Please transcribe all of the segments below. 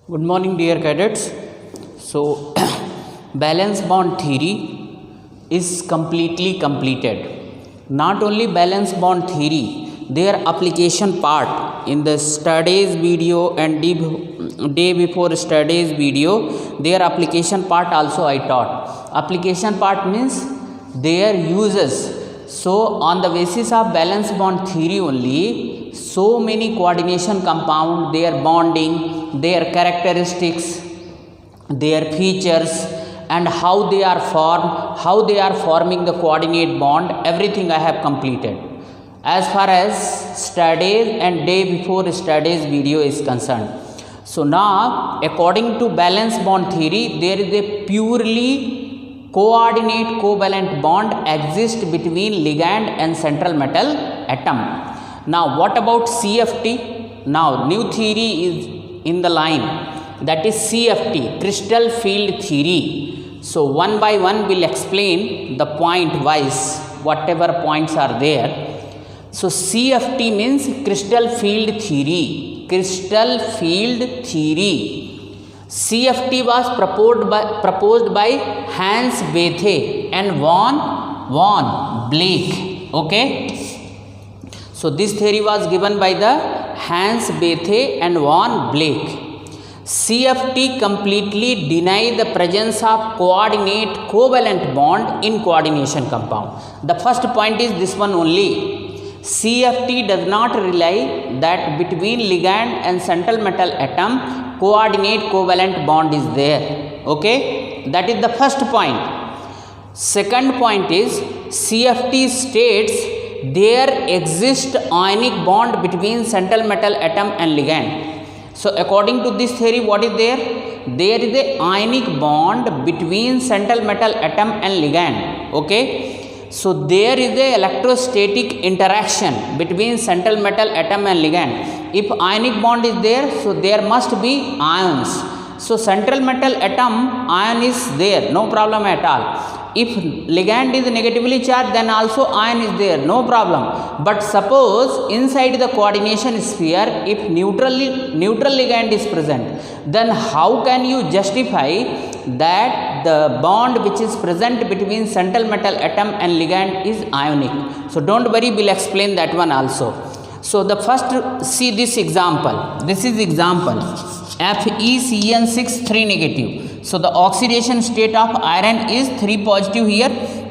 Good morning, dear cadets. So, balance bond theory is completely completed. Not only balance bond theory, their application part in the studies video and day before studies video, their application part also I taught. Application part means their uses. So, on the basis of balance bond theory only, so many coordination compound, their bonding, their characteristics, their features, and how they are formed, how they are forming the coordinate bond, everything I have completed. As far as studies and day before studies video is concerned. So now, according to balance bond theory, there is a purely coordinate covalent bond exists between ligand and central metal atom. Now, what about CFT? Now, new theory is in the line, that is CFT, crystal field theory. So, one by one we'll explain the point wise, whatever points are there. So, CFT means crystal field theory. Crystal field theory. CFT was proposed by Hans Bethe and von Blake. Okay. So, this theory was given by the Hans Bethe and von Blake. CFT completely denies the presence of coordinate covalent bond in coordination compound. The first point is this one only. CFT does not rely that between ligand and central metal atom coordinate covalent bond is there. Okay, that is the first point. Second point is CFT states there exists ionic bond between central metal atom and ligand. So, according to this theory, what is there? There is a ionic bond between central metal atom and ligand. Okay. So, there is a electrostatic interaction between central metal atom and ligand. If ionic bond is there, so there must be ions. So, central metal atom ion is there, no problem at all. If ligand is negatively charged, then also ion is there, no problem. But suppose inside the coordination sphere, if neutral ligand is present, then how can you justify that the bond which is present between central metal atom and ligand is ionic? So, don't worry, we'll explain that one also. So, the first, see this example. This is example. FeCN6 3 negative. So, the oxidation state of iron is 3 positive here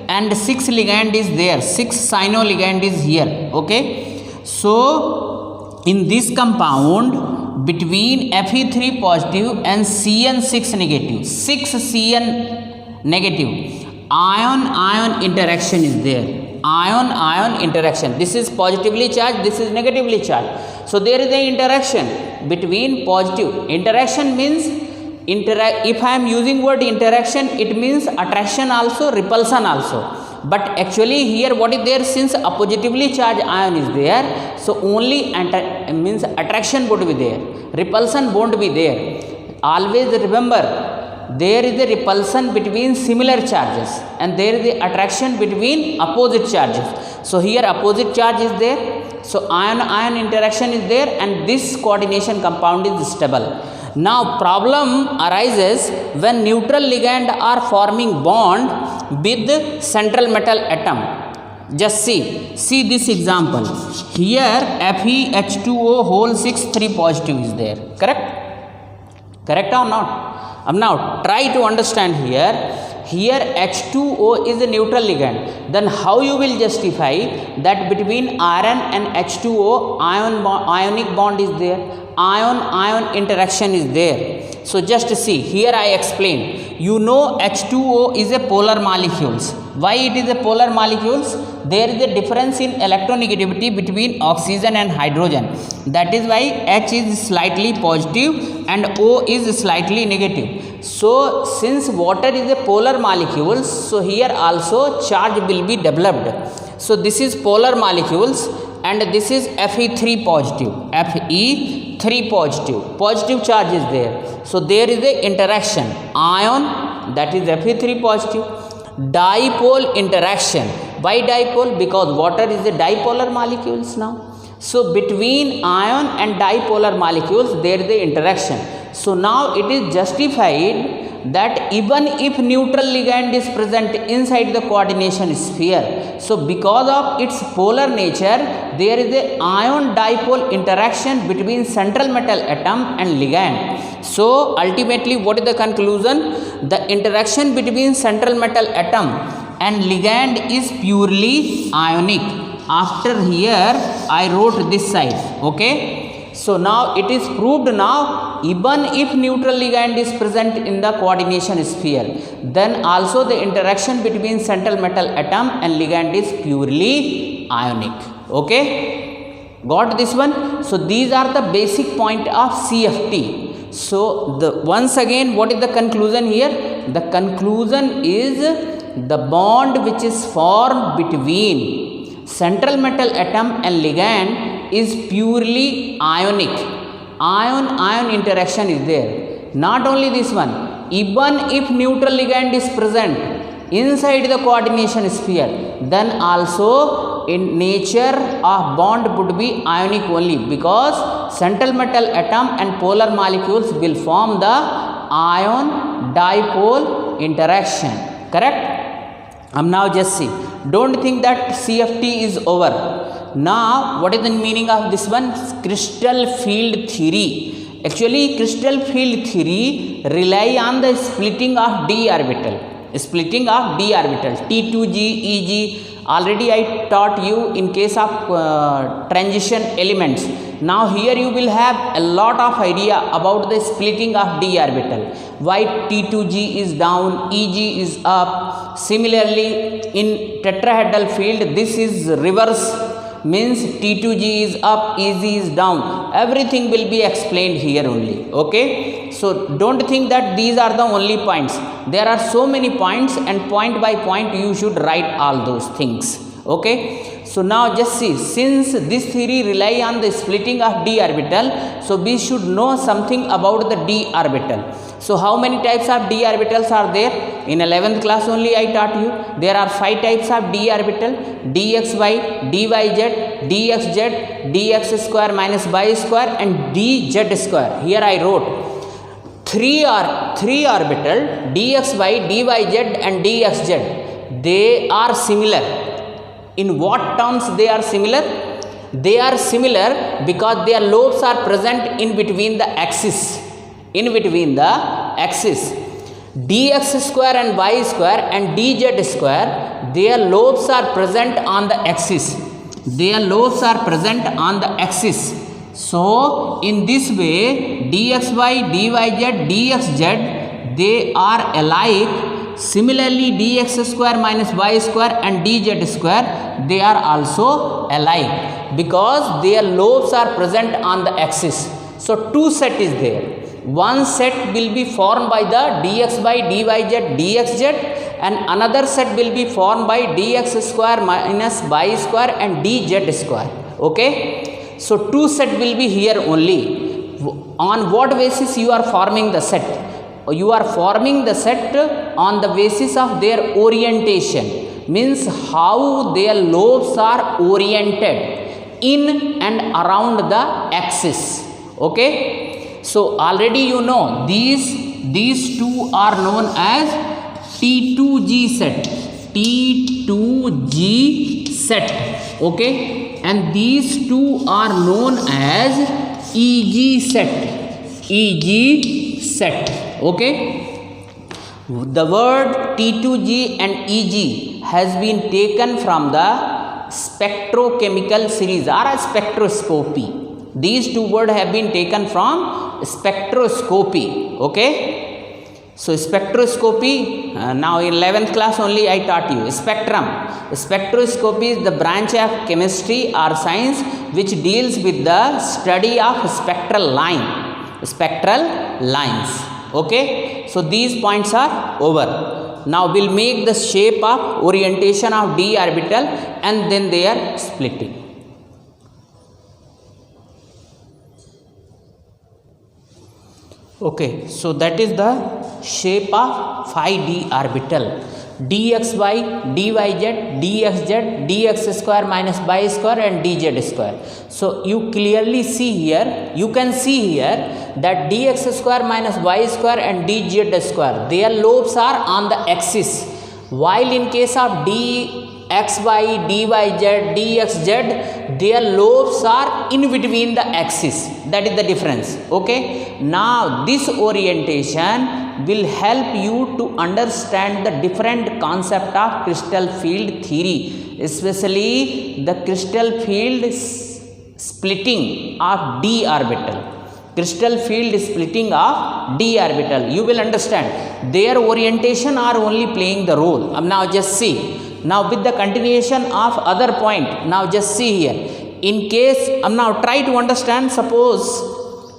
and 6 ligand is there, 6 cyano ligand is here. Okay. So, in this compound between Fe3 positive and Cn6 negative, 6 Cn negative, ion interaction is there. Ion interaction. This is positively charged, this is negatively charged. So, there is a interaction between positive. Interaction means if I am using word interaction, it means attraction also, repulsion also. But actually here what is there, since a positively charged ion is there, so only means attraction would be there, repulsion won't be there. Always remember, there is a repulsion between similar charges and there is a attraction between opposite charges. So, here opposite charge is there. So, ion interaction is there and this coordination compound is stable. Now, problem arises when neutral ligand are forming bond with central metal atom. Just see this example. Here FeH2O whole 6 3 positive is there. Correct or not? Now, try to understand here. Here H2O is a neutral ligand. Then how you will justify that between iron and H2O ionic bond is there? Ion interaction is there. So, just see, here I explain. You know H2O is a polar molecules. Why it is a polar molecules? There is a difference in electronegativity between oxygen and hydrogen. That is why H is slightly positive and O is slightly negative. So, since water is a polar molecules, so here also charge will be developed. So, this is polar molecules and this is Fe3 positive. Fe3 positive charge is there. So, there is a interaction, ion, that is Fe3 positive, dipole interaction. Why dipole? Because water is a dipolar molecules now. So between ion and dipolar molecules there is the interaction. So now it is justified that even if neutral ligand is present inside the coordination sphere, so because of its polar nature, there is a ion dipole interaction between central metal atom and ligand. So ultimately, what is the conclusion? The interaction between central metal atom and ligand is purely ionic. After here, I wrote this side. Okay. So now it is proved now, even if neutral ligand is present in the coordination sphere, then also the interaction between central metal atom and ligand is purely ionic. Okay, got this one? So these are the basic point of CFT. So once again, what is the conclusion here? The conclusion is the bond which is formed between central metal atom and ligand is purely ionic. Ion-ion interaction is there. Not only this one, even if neutral ligand is present inside the coordination sphere, then also in nature of bond would be ionic only, because central metal atom and polar molecules will form the ion dipole interaction. Correct? Now just see. Don't think that CFT is over. Now, what is the meaning of this one? Crystal field theory. Actually, crystal field theory rely on the splitting of d orbital. Splitting of d orbital. T2g, Eg. Already I taught you in case of transition elements. Now here you will have a lot of idea about the splitting of d orbital. Why T2g is down, Eg is up. Similarly, in tetrahedral field, this is reverse. Means T2g is up, Eg is down. Everything will be explained here only. Okay. So don't think that these are the only points. There are so many points, and point by point you should write all those things. Okay. So now just see, since this theory rely on the splitting of d orbital, so we should know something about the d orbital. So how many types of d orbitals are there? In 11th class only I taught you. There are 5 types of d orbital: dxy, dyz, dxz, dx square minus y square, and dz square. Here I wrote three orbital dxy, dyz and dxz. They are similar. In what terms they are similar? They are similar because their lobes are present in between the axis. In between the axis, dx square and y square and dz square, their lobes are present on the axis. Their lobes are present on the axis. So in this way, dxy, dyz, dxz, they are alike. Similarly, dx square minus y square and dz square, they are also alike because their lobes are present on the axis. So two set is there. One set will be formed by the dx by dyz dxz, and another set will be formed by dx square minus y square and dz square. Okay. So two set will be here only. On what basis you are forming the set? You are forming the set on the basis of their orientation. Means how their lobes are oriented in and around the axis. Okay. So already you know these two are known as T2G set. T2G set. Okay. And these two are known as EG set. EG set. Okay. The word T2G and EG has been taken from the spectrochemical series or a spectroscopy. These two words have been taken from spectroscopy. Okay. So spectroscopy, now in 11th class only I taught you spectrum. Spectroscopy is the branch of chemistry or science which deals with the study of spectral lines. Okay. So these points are over. Now we'll make the shape of orientation of d orbital and then their splitting. Okay, so that is the shape of phi d orbital. dxy, dyz, dxz, dx square minus y square and dz square. So you clearly see here, you can see here that dx square minus y square and dz square, their lobes are on the axis, while in case of dxy, dyz, dxz, their lobes are in between the axis. That is the difference. Okay, now this orientation will help you to understand the different concept of crystal field theory, especially the crystal field splitting of d orbital. Crystal field splitting of d orbital, you will understand their orientation are only playing the role. Now just see, now with the continuation of other point, now just see here, in case now try to understand, suppose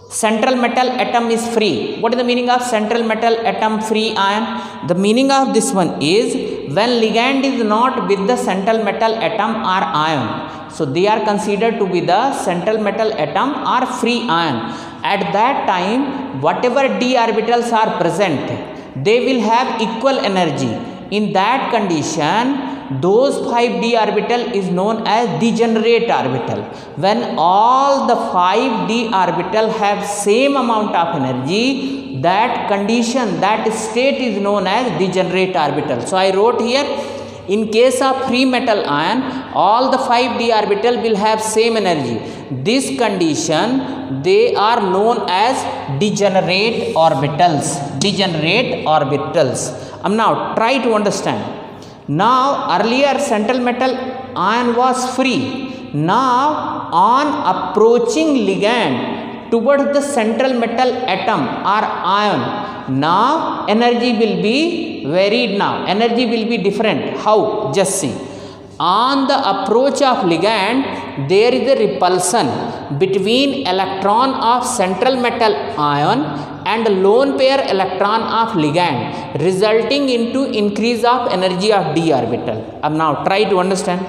central metal atom is free. What is the meaning of central metal atom free ion? The meaning of this one is when ligand is not with the central metal atom or ion, so they are considered to be the central metal atom or free ion. At that time, whatever d orbitals are present, they will have equal energy. In that condition, those 5d orbital is known as degenerate orbital. When all the 5d orbital have same amount of energy, that condition, that state is known as degenerate orbital. So I wrote here, in case of free metal ion, all the 5d orbital will have same energy. This condition, they are known as degenerate orbitals. Degenerate orbitals. Now try to understand. Now earlier central metal ion was free. Now on approaching ligand towards the central metal atom or ion, now energy will be varied. Now energy will be different. How? Just see. On the approach of ligand, there is a repulsion between electron of central metal ion and lone pair electron of ligand, resulting into increase of energy of d orbital. Now try to understand.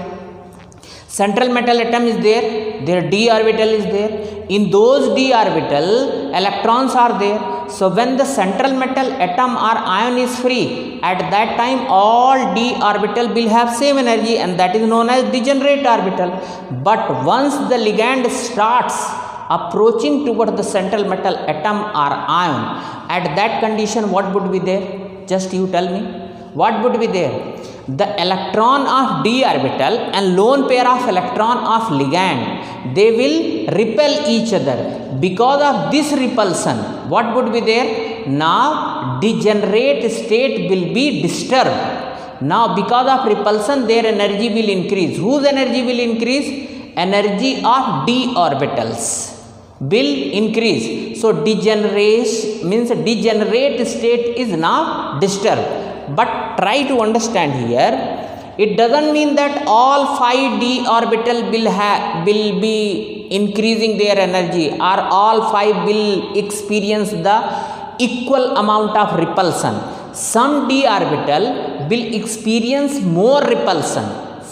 Central metal atom is there, their d orbital is there. In those d orbital, electrons are there. So when the central metal atom or ion is free, at that time all d orbital will have same energy, and that is known as degenerate orbital. But once the ligand starts approaching toward the central metal atom or ion, at that condition what would be there? Just you tell me, what would be there? The electron of d orbital and lone pair of electron of ligand, they will repel each other. Because of this repulsion, what would be there? Now degenerate state will be disturbed. Now because of repulsion, their energy will increase. Whose energy will increase? Energy of d orbitals will increase. So degeneration means degenerate state is now disturbed. But try to understand here, it doesn't mean that all 5d orbital will be increasing their energy, or all 5 will experience the equal amount of repulsion. Some d orbital will experience more repulsion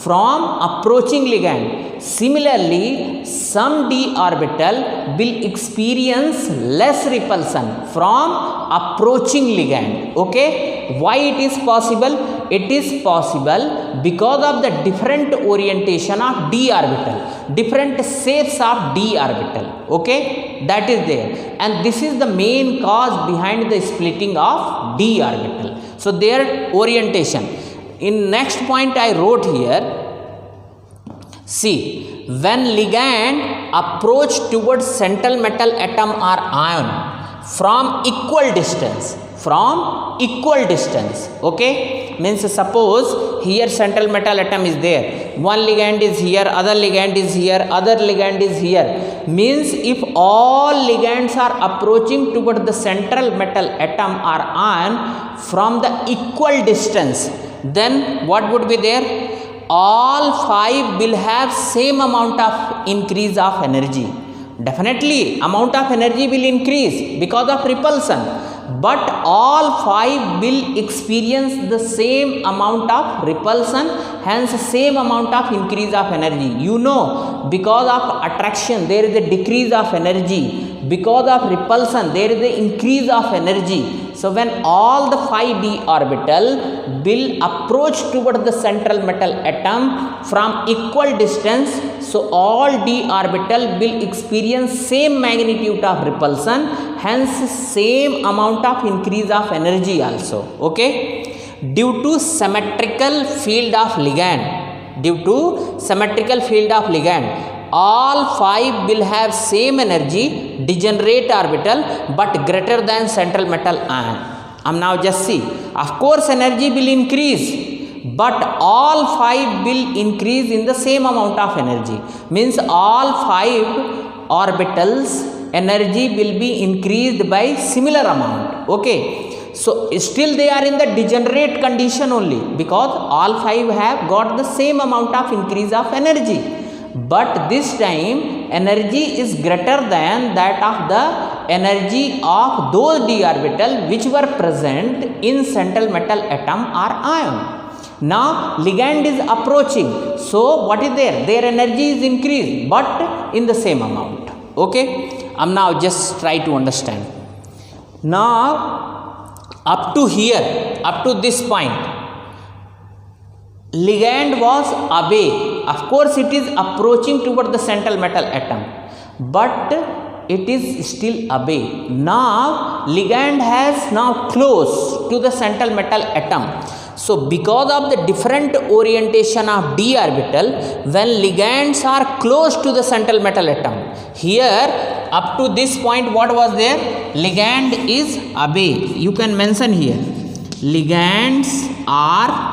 from approaching ligand. Similarly, some d orbital will experience less repulsion from approaching ligand. Okay, why it is possible? It is possible because of the different orientation of d orbital, different shapes of d orbital. Okay, that is there, and this is the main cause behind the splitting of d orbital. So their orientation. In next point I wrote here, see, when ligand approach towards central metal atom or ion from equal distance, okay, means suppose here central metal atom is there, one ligand is here, other ligand is here, other ligand is here, means if all ligands are approaching toward the central metal atom or ion from the equal distance, then what would be there? All 5 will have same amount of increase of energy. Definitely amount of energy will increase because of repulsion, but all 5 will experience the same amount of repulsion, hence same amount of increase of energy. You know, because of attraction there is a decrease of energy, because of repulsion there is a increase of energy. So when all the 5d orbital will approach toward the central metal atom from equal distance, so all d orbital will experience same magnitude of repulsion, hence same amount of increase of energy also. Okay, due to symmetrical field of ligand, all 5 will have same energy, degenerate orbital, but greater than central metal ion. Now just see, of course energy will increase, but all 5 will increase in the same amount of energy, means all 5 orbitals energy will be increased by similar amount. Okay, so still they are in the degenerate condition only, because all 5 have got the same amount of increase of energy, but this time energy is greater than that of the energy of those d orbital which were present in central metal atom or ion. Now ligand is approaching, so what is there? Their energy is increased, but in the same amount. Okay, now just try to understand. Now up to here, up to this point, ligand was away. Of course it is approaching toward the central metal atom, but it is still away. Now ligand has now close to the central metal atom. So because of the different orientation of d orbital, when ligands are close to the central metal atom, here up to this point what was there? Ligand is away. You can mention here, ligands are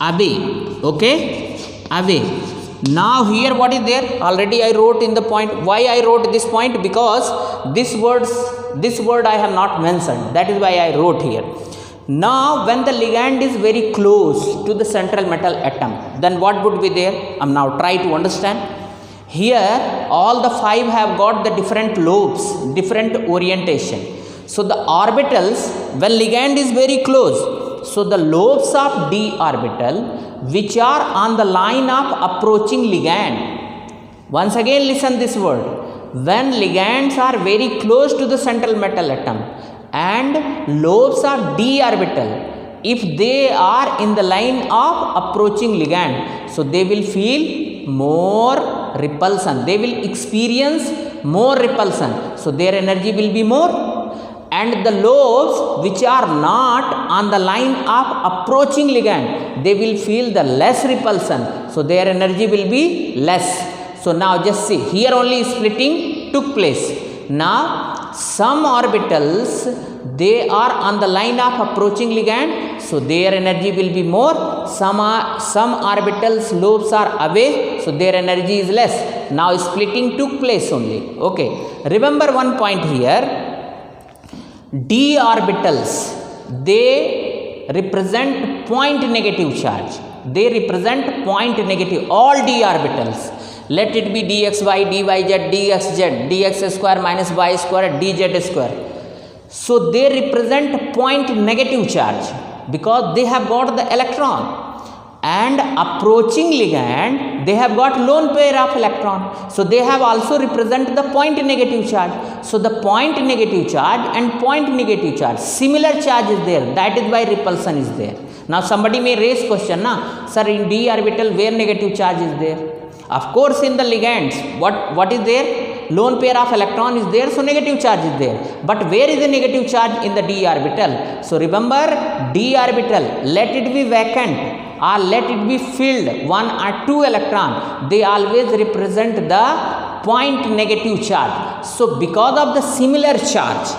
away. Okay, away. Now here what is there? Already I wrote in the point. Why I wrote this point? Because this word I have not mentioned, that is why I wrote here. Now when the ligand is very close to the central metal atom, then what would be there? Now try to understand. Here all the 5 have got the different lobes, different orientation. So the orbitals, when ligand is very close, so the lobes of d orbital which are on the line of approaching ligand, once again listen this word, when ligands are very close to the central metal atom and lobes of d orbital, if they are in the line of approaching ligand, so they will feel more repulsion, they will experience more repulsion, so their energy will be more. And the lobes which are not on the line of approaching ligand, they will feel the less repulsion, so their energy will be less. So now just see, here only splitting took place. Now some orbitals, they are on the line of approaching ligand, so their energy will be more. Some orbitals lobes are away, so their energy is less. Now splitting took place only. Okay, remember one point here, d orbitals, they represent point negative charge. They represent point negative, all d orbitals. Let it be dxy, dyz, dxz, dx square minus y square, dz square. So they represent point negative charge because they have got the electron, and approaching ligand, they have got lone pair of electron, so they have also represent the point negative charge. So the point negative charge and point negative charge, similar charge is there, that is why repulsion is there. Now somebody may raise question, na sir, in d orbital where negative charge is there? Of course in the ligands, what is there? Lone pair of electron is there, so negative charge is there. But where is the negative charge in the d orbital? So remember, d orbital, let it be vacant or let it be filled 1 or 2 electron, they always represent the point negative charge. So because of the similar charge,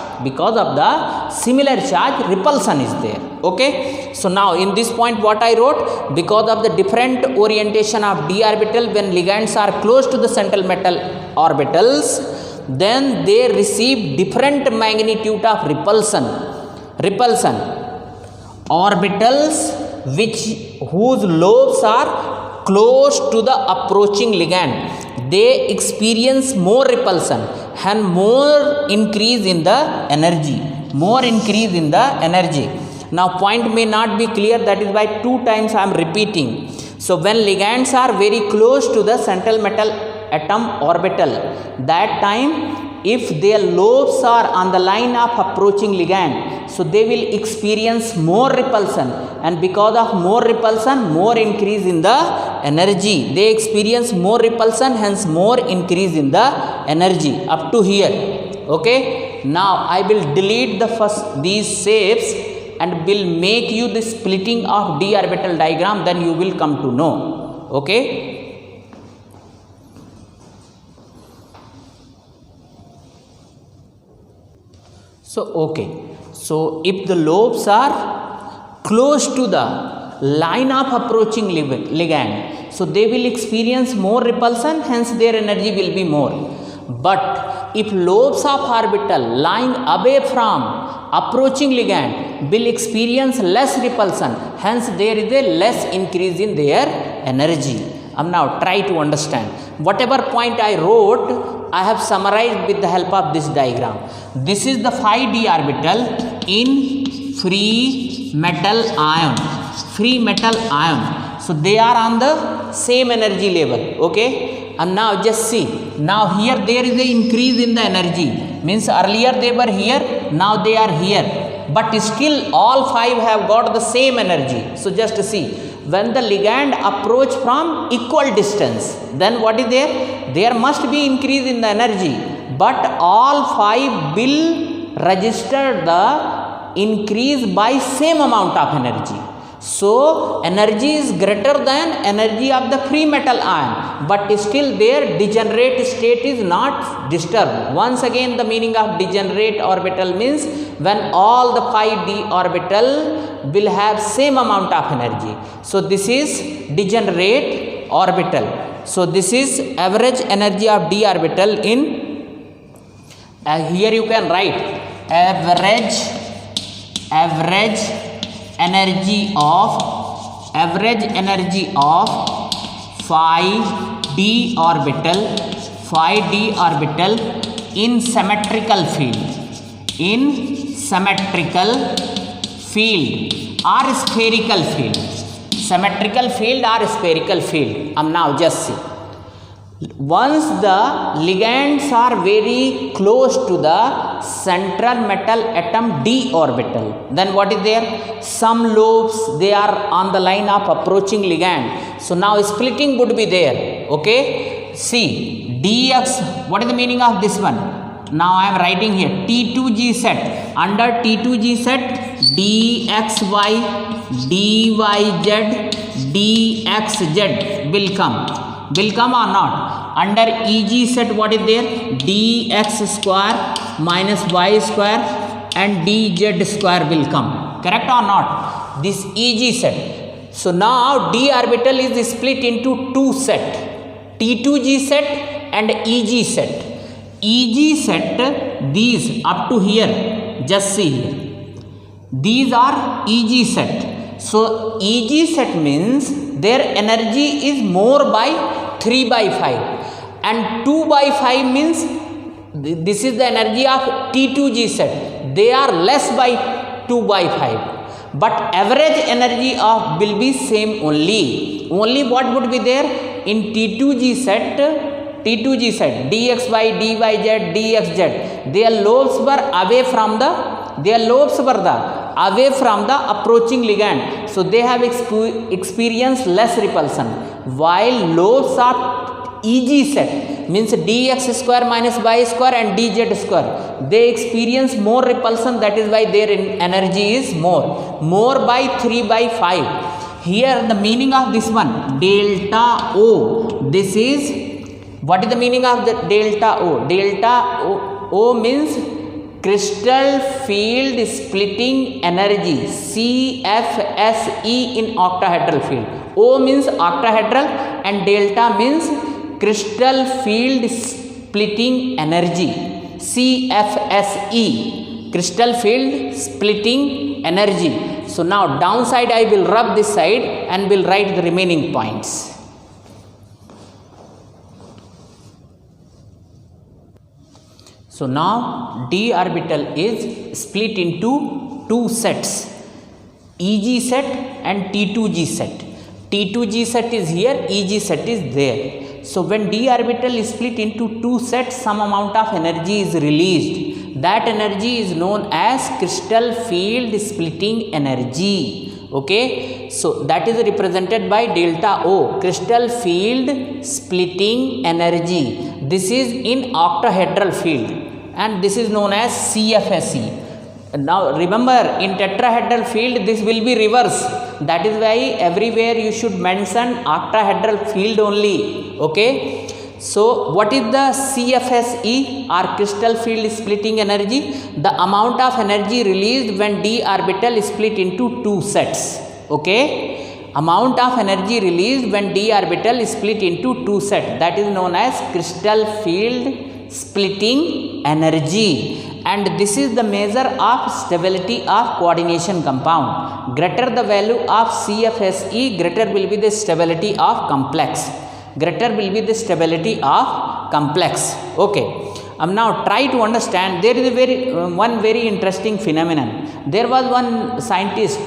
repulsion is there. Okay, so now in this point what I wrote, because of the different orientation of d orbital, when ligands are close to the central metal orbitals, then they receive different magnitude of repulsion. Orbitals whose lobes are close to the approaching ligand, they experience more repulsion and more increase in the energy. Now point may not be clear, that is why 2 times I am repeating. So when ligands are very close to the central metal atom orbital, that time if their lobes are on the line of approaching ligand, so they will experience more repulsion, and because of more repulsion, more increase in the energy. They experience more repulsion, hence more increase in the energy. Up to here. Okay. Now I will delete the first these shapes and will make you the splitting of d orbital diagram, then you will come to know. Okay. So if the lobes are close to the line of approaching ligand, so they will experience more repulsion, hence their energy will be more. But if lobes of orbital lying away from approaching ligand will experience less repulsion, hence there is a less increase in their energy. Now try to understand. Whatever point I wrote, I have summarized with the help of this diagram. This is the phi d orbital in free metal ion. Free metal ion. So they are on the same energy level. Okay. And now just see. Now here there is a increase in the energy. Means earlier they were here, now they are here. But still all five have got the same energy. So just see. When the ligand approach from equal distance, then what is there? There must be increase in the energy. But all five will register the increase by same amount of energy. So energy is greater than energy of the free metal ion, but still their degenerate state is not disturbed. Once again, the meaning of degenerate orbital means when all the phi d orbital will have same amount of energy. So this is degenerate orbital. So this is average energy of d orbital in here you can write average energy of phi d orbital in symmetrical field or spherical field. Symmetrical field or spherical field. Now just see. Once the ligands are very close to the central metal atom d orbital, then what is there? Some lobes, they are on the line of approaching ligand. So now splitting would be there. Okay. See, dx, what is the meaning of this one? Now I am writing here T2G set. Under T2G set, dxy, dyz, dxz will come or not? Under EG set, what is there? dx square minus y square and dz square will come. Correct or not? This EG set. So now d orbital is split into two set, T2G set and EG set. EG set, these up to here, just see here. These are EG set. So EG set means their energy is more by 3 by 5 and 2 by 5 means this is the energy of T2G set. They are less by 2 by 5, but average energy of will be same only. Only what would be there in T2G set, dxy, dyz, dxz. Their lobes were away from the approaching ligand, so they have experienced less repulsion, while lobes of EG set means dx square minus y square and dz square, they experience more repulsion, that is why their energy is more by 3 by 5. Here the meaning of this one, delta O, this is, what is the meaning of the delta O? Delta O means crystal field splitting energy, CFSE in octahedral field. O means octahedral and delta means crystal field splitting energy, CFSE, crystal field splitting energy. So now downside I will rub this side and will write the remaining points. So now d orbital is split into two sets, EG set and T2G set. T2G set is here, EG set is there. So when d orbital is split into two sets, some amount of energy is released. That energy is known as crystal field splitting energy. Okay, so that is represented by delta O, crystal field splitting energy. This is in octahedral field and this is known as CFSE. Now remember, in tetrahedral field this will be reverse. That is why everywhere you should mention octahedral field only. Okay, so what is the CFSE or crystal field splitting energy? The amount of energy released when d orbital is split into two sets. Okay, amount of energy released when d orbital is split into two sets, that is known as crystal field splitting energy. And this is the measure of stability of coordination compound. Greater the value of CFSE, greater will be the stability of complex. Greater will be the stability of complex. Okay, now try to understand. There is a one very interesting phenomenon. There was one scientist,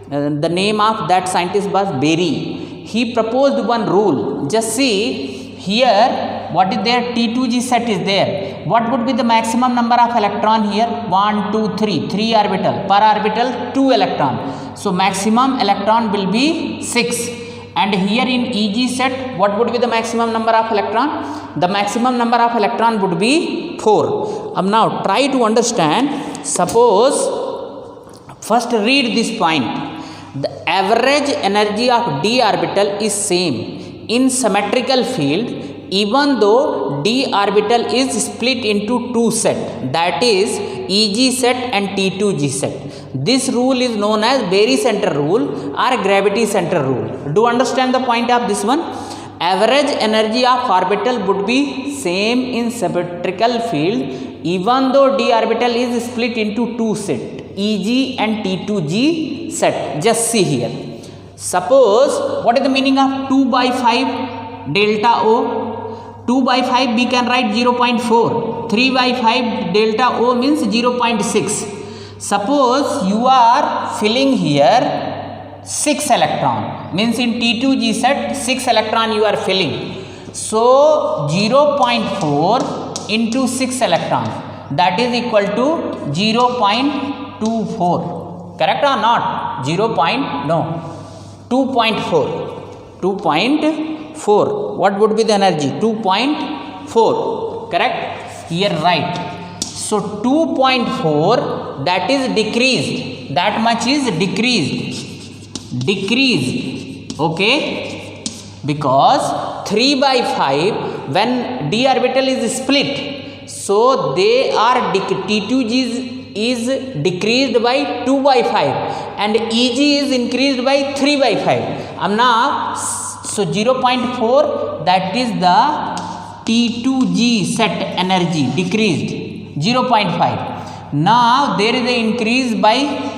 the name of that scientist was Berry. He proposed one rule. Just see here, what is there? T2G set is there. What would be the maximum number of electron here? 1, 2, 3. 3 orbital. Per orbital 2 electron. So maximum electron will be 6. And here in EG set, what would be the maximum number of electron? The maximum number of electron would be 4. Now try to understand. Suppose, first read this point. The average energy of d orbital is same in symmetrical field, even though d orbital is split into two sets, that is EG set and T2G set. This rule is known as Berry center rule or gravity center rule. Do understand the point of this one? Average energy of orbital would be same in symmetrical field, even though d orbital is split into two sets, EG and T2G set. Just see here. Suppose, what is the meaning of 2 by 5 delta O? 2 by 5 we can write 0.4. 3 by 5 delta O means 0.6. Suppose you are filling here 6 electron, means in T2G set 6 electron you are filling. So 0.4 into 6 electron, that is equal to 0.24. Correct or not? 2.4. 2.4. What would be the energy? 2.4. Correct? Here right. So 2.4, that is decreased. That much is decreased. Okay? Because 3 by 5, when d orbital is split, so they are T2G is decreased by 2 by 5 and EG is increased by 3 by 5. Now, so 0.4, that is the T2G set energy decreased 0.5. Now there is an increase by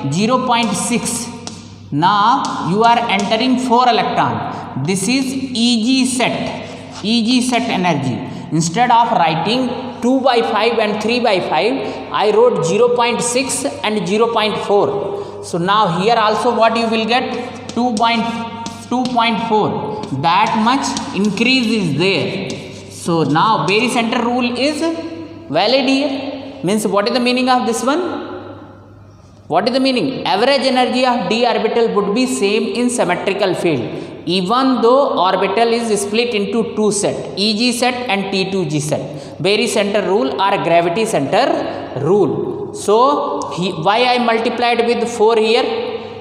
0.6. Now you are entering 4 electron. This is EG set energy. Instead of writing 2 by 5 and 3 by 5, I wrote 0.6 and 0.4. So now here also what you will get? 2.4. That much increase is there. So now Berry center rule is valid here. Means what is the meaning of this one? What is the meaning? Average energy of d orbital would be same in symmetrical field, even though orbital is split into two sets, EG set and T2G set. Berry center rule or gravity center rule. So why I multiplied with 4 here?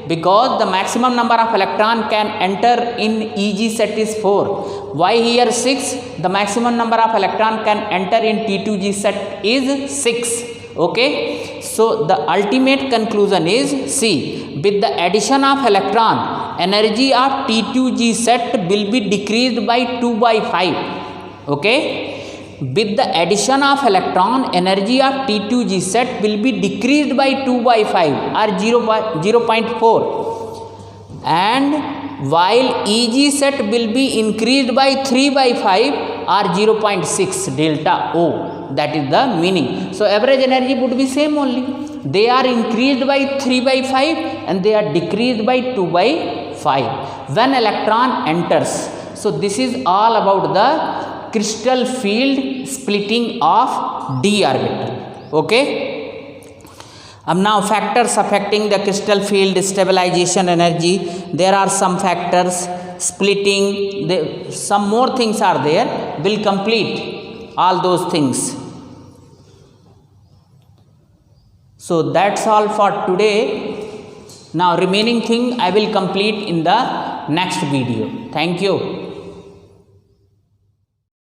Because the maximum number of electron can enter in EG set is 4. Why here 6? The maximum number of electron can enter in T2G set is 6. Okay, so the ultimate conclusion is, see, with the addition of electron, energy of T2G set will be decreased by 2 by 5. Okay, with the addition of electron, energy of T2G set will be decreased by 2 by 5 or 0.4, and while EG set will be increased by 3 by 5 or 0.6 delta O. That is the meaning. So average energy would be same only. They are increased by 3 by 5 and they are decreased by 2 by 5 when electron enters. So this is all about the crystal field splitting of d orbital. Okay. Now factors affecting the crystal field stabilization energy. There are some factors splitting, some more things are there, will complete all those things. So that's all for today. Now remaining thing I will complete in the next video. Thank you.